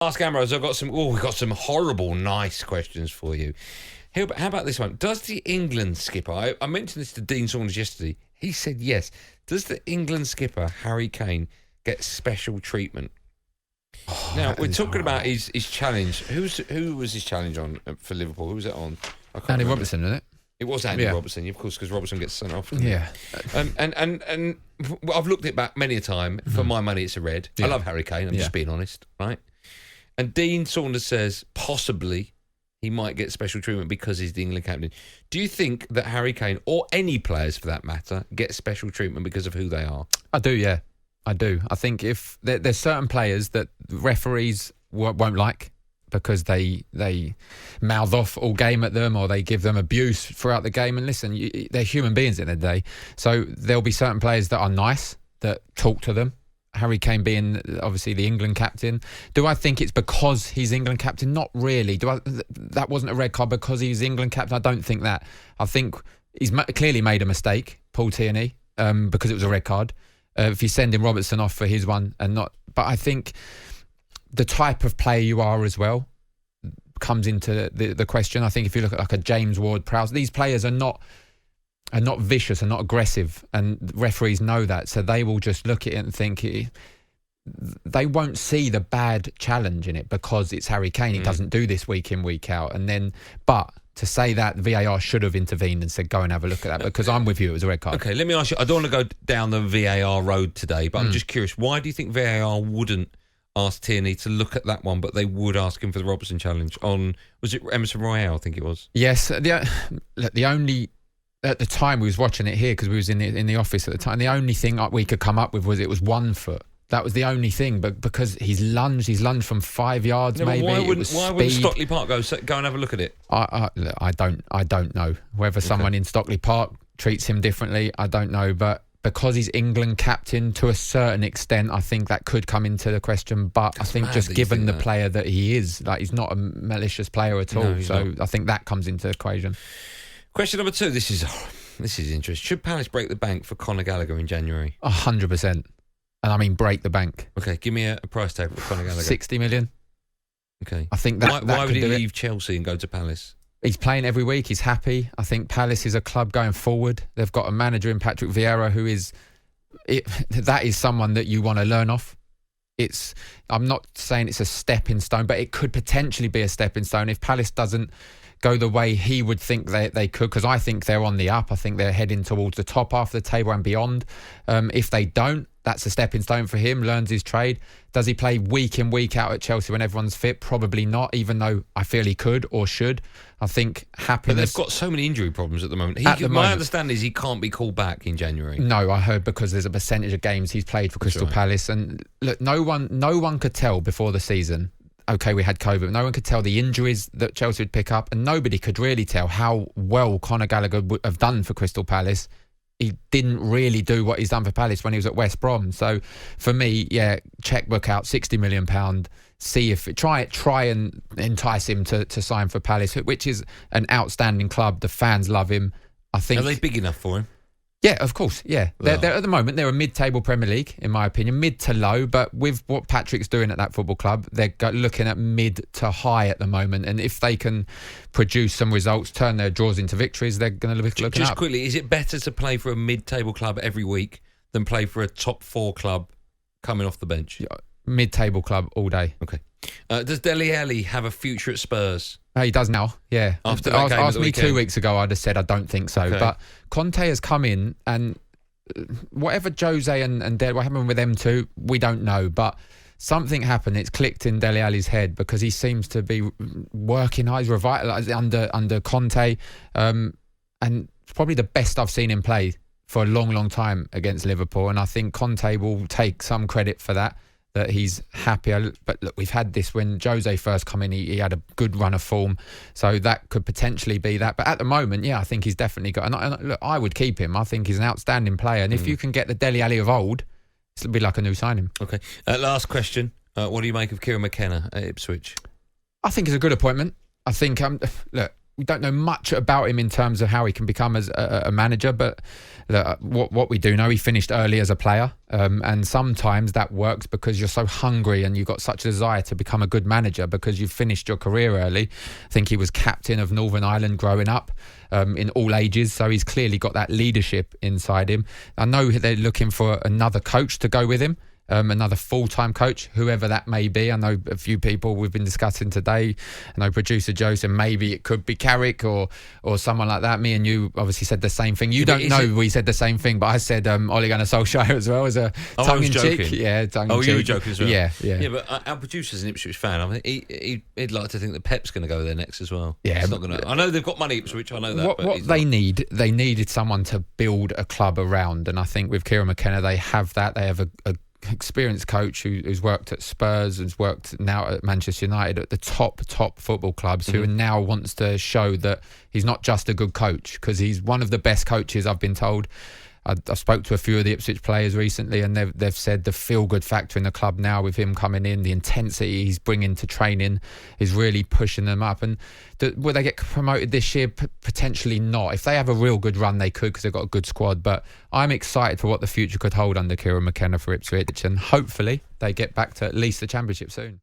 Ask Ambrose. We've got some horrible, nice questions for you. How about this one? Does the England skipper, I mentioned this to Dean Saunders yesterday, he said yes. Does the England skipper, Harry Kane, get special treatment? Now, we're talking about his challenge. Who was his challenge on for Liverpool? Who was it on? Andy Robertson, isn't it? It was Andy Robertson, of course, because Robertson gets sent off. Yeah. And I've looked it back many a time. For my money, it's a red. I love Harry Kane. I'm just being honest, right? And Dean Saunders says possibly he might get special treatment because he's the England captain. Do you think that Harry Kane, or any players for that matter, get special treatment because of who they are? I do, yeah. I do. I think if there's certain players that referees won't like because they mouth off all game at them or they give them abuse throughout the game. And listen, they're human beings at the end of the day. So there'll be certain players that are nice, that talk to them. Harry Kane being obviously the England captain. Do I think it's because he's England captain? Not really. That wasn't a red card because he's England captain? I don't think that. I think he's clearly made a mistake, Paul Tierney, because it was a red card. If you're sending Robertson off for his one and not... But I think the type of player you are as well comes into the question. I think if you look at like a James Ward-Prowse, these players are not vicious and not aggressive, and referees know that, so they will just look at it and think they won't see the bad challenge in it because it's Harry Kane. He doesn't do this week in, week out. And then, but to say that VAR should have intervened and said, go and have a look at that, because I'm with you, it was a red card. Okay, let me ask you, I don't want to go down the VAR road today, but I'm just curious, why do you think VAR wouldn't ask Tierney to look at that one, but they would ask him for the Robertson challenge on, was it Emerson Royale, I think it was? Yes, the only... At the time we was watching it here because we was in the office at the time, the only thing we could come up with was it was 1 foot. That was the only thing, but because he's lunged from 5 yards, maybe. Why wouldn't Stockley Park go and have a look at it? I don't know whether someone in Stockley Park treats him differently. I don't know, but because he's England captain to a certain extent, I think that could come into the question. But I think just given the player that he is, like he's not a malicious player at all. No, so not. I think that comes into the equation. Question number 2. This is interesting. Should Palace break the bank for Conor Gallagher in January? 100%. And I mean break the bank. Okay, give me a price tag for Conor Gallagher. 60 million. Okay. I think that why would he leave Chelsea and go to Palace? He's playing every week. He's happy. I think Palace is a club going forward. They've got a manager in Patrick Vieira who is... that is someone that you want to learn off. I'm not saying it's a stepping stone, but it could potentially be a stepping stone if Palace doesn't go the way he would think they could, because I think they're on the up. I think they're heading towards the top half of the table and beyond. If they don't, that's a stepping stone for him, learns his trade. Does he play week in, week out at Chelsea when everyone's fit? Probably not, even though I feel he could or should. I think happiness... But they've got so many injury problems at the moment. My understanding is he can't be called back in January. No, I heard because there's a percentage of games he's played for Crystal Palace. And look, no one could tell before the season... Okay, we had COVID, but no one could tell the injuries that Chelsea would pick up, and nobody could really tell how well Conor Gallagher would have done for Crystal Palace. He didn't really do what he's done for Palace when he was at West Brom. So for me, checkbook out, £60 million. See if try and entice him to sign for Palace, which is an outstanding club. The fans love him. I think. Are they big enough for him? Yeah, of course. Yeah, they're at the moment they're a mid-table Premier League, in my opinion, mid to low. But with what Patrick's doing at that football club, they're looking at mid to high at the moment. And if they can produce some results, turn their draws into victories, they're going to look up. Just quickly, is it better to play for a mid-table club every week than play for a top 4 club coming off the bench? Mid-table club all day. Okay. Does Dele have a future at Spurs? He does now, yeah. After that game asked me 2 weeks ago, I'd have said I don't think so. Okay. But Conte has come in, and whatever Jose and Dele, what happened with them two, we don't know. But something happened. It's clicked in Dele Alli's head because he seems to be working hard. He's revitalised under Conte, and it's probably the best I've seen him play for a long, long time against Liverpool. And I think Conte will take some credit for that he's happy. But look, we've had this when Jose first come in, he had a good run of form, so that could potentially be that. But at the moment, I think he's definitely got, and look, I would keep him. I think he's an outstanding player, and if you can get the Dele Alli of old, it'll be like a new signing. Okay, last question, what do you make of Keira Mckenna at Ipswich? I think it's a good appointment. I think look, we don't know much about him in terms of how he can become as a manager, but what we do know, he finished early as a player, and sometimes that works because you're so hungry and you've got such a desire to become a good manager because you've finished your career early. I think he was captain of Northern Ireland growing up, in all ages, so he's clearly got that leadership inside him. I know they're looking for another coach to go with him. Another full-time coach, whoever that may be. I know a few people we've been discussing today. I know producer Joe said maybe it could be Carrick or someone like that. Me and you obviously said the same thing. You don't know we said the same thing, but I said Ole Gunnar Solskjaer as well as a tongue-in-cheek. Yeah, tongue-in-cheek. You were joking as well. Yeah. But our producer's an Ipswich fan. I mean, he'd like to think that Pep's going to go there next as well. Yeah, it's not going to. I know they've got money, Ipswich. I know that. What they needed someone to build a club around, and I think with Keira Mckenna, they have that. They have a experienced coach who's worked at Spurs, who's worked now at Manchester United, at the top football clubs, who now wants to show that he's not just a good coach, because he's one of the best coaches, I've been told. I spoke to a few of the Ipswich players recently, and they've said the feel-good factor in the club now with him coming in, the intensity he's bringing to training is really pushing them up. And will they get promoted this year? Potentially not. If they have a real good run, they could, because they've got a good squad. But I'm excited for what the future could hold under Keira Mckenna for Ipswich, and hopefully they get back to at least the Championship soon.